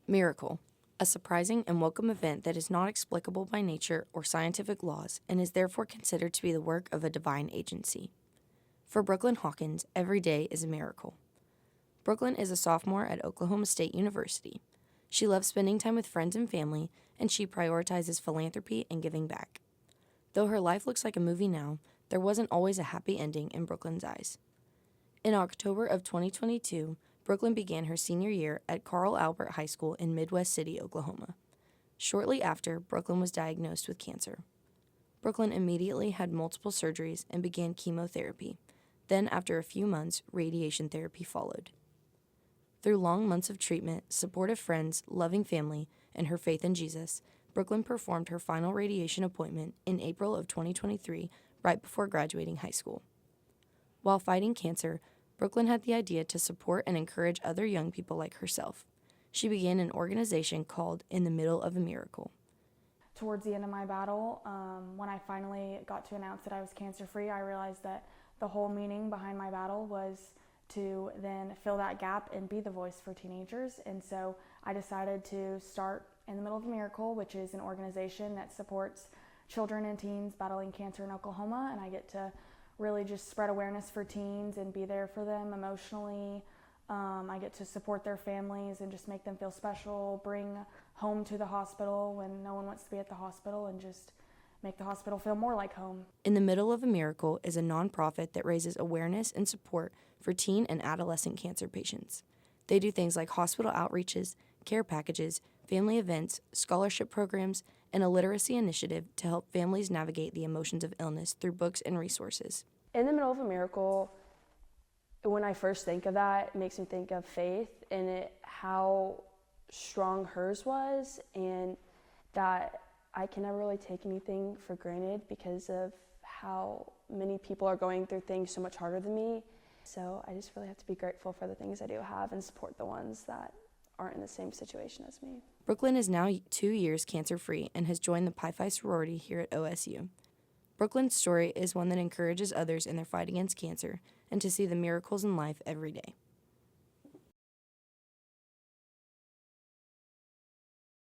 Miracle, a surprising and welcome event that is not explicable by nature or scientific laws and is therefore considered to be the work of a divine agency. For Brooklyn Hawkins, every day is a miracle. Brooklyn is a sophomore at Oklahoma State University. She loves spending time with friends and family, and she prioritizes philanthropy and giving back. Though her life looks like a movie now, there wasn't always a happy ending in Brooklyn's eyes. In October of 2022, Brooklyn began her senior year at Carl Albert High School in Midwest City, Oklahoma. Shortly after, Brooklyn was diagnosed with cancer. Brooklyn immediately had multiple surgeries and began chemotherapy. Then, after a few months, radiation therapy followed. Through long months of treatment, supportive friends, loving family, and her faith in Jesus, Brooklyn performed her final radiation appointment in April of 2023, right before graduating high school. While fighting cancer, Brooklyn had the idea to support and encourage other young people like herself. She began an organization called In the Middle of a Miracle. Towards the end of my battle, when I finally got to announce that I was cancer-free, I realized that the whole meaning behind my battle was to then fill that gap and be the voice for teenagers. And so I decided to start In the Middle of a Miracle, which is an organization that supports children and teens battling cancer in Oklahoma, and I get to really just spread awareness for teens and be there for them emotionally. I get to support their families and just make them feel special, bring home to the hospital when no one wants to be at the hospital, and just make the hospital feel more like home. In the Middle of a Miracle is a nonprofit that raises awareness and support for teen and adolescent cancer patients. They do things like hospital outreaches, care packages, family events, scholarship programs, and a literacy initiative to help families navigate the emotions of illness through books and resources. In the Middle of a Miracle, when I first think of that, it makes me think of faith and how strong hers was, and that I can never really take anything for granted because of how many people are going through things so much harder than me. So I just really have to be grateful for the things I do have and support the ones that aren't in the same situation as me. Brooklyn is now 2 years cancer-free and has joined the Pi Phi sorority here at OSU. Brooklyn's story is one that encourages others in their fight against cancer and to see the miracles in life every day.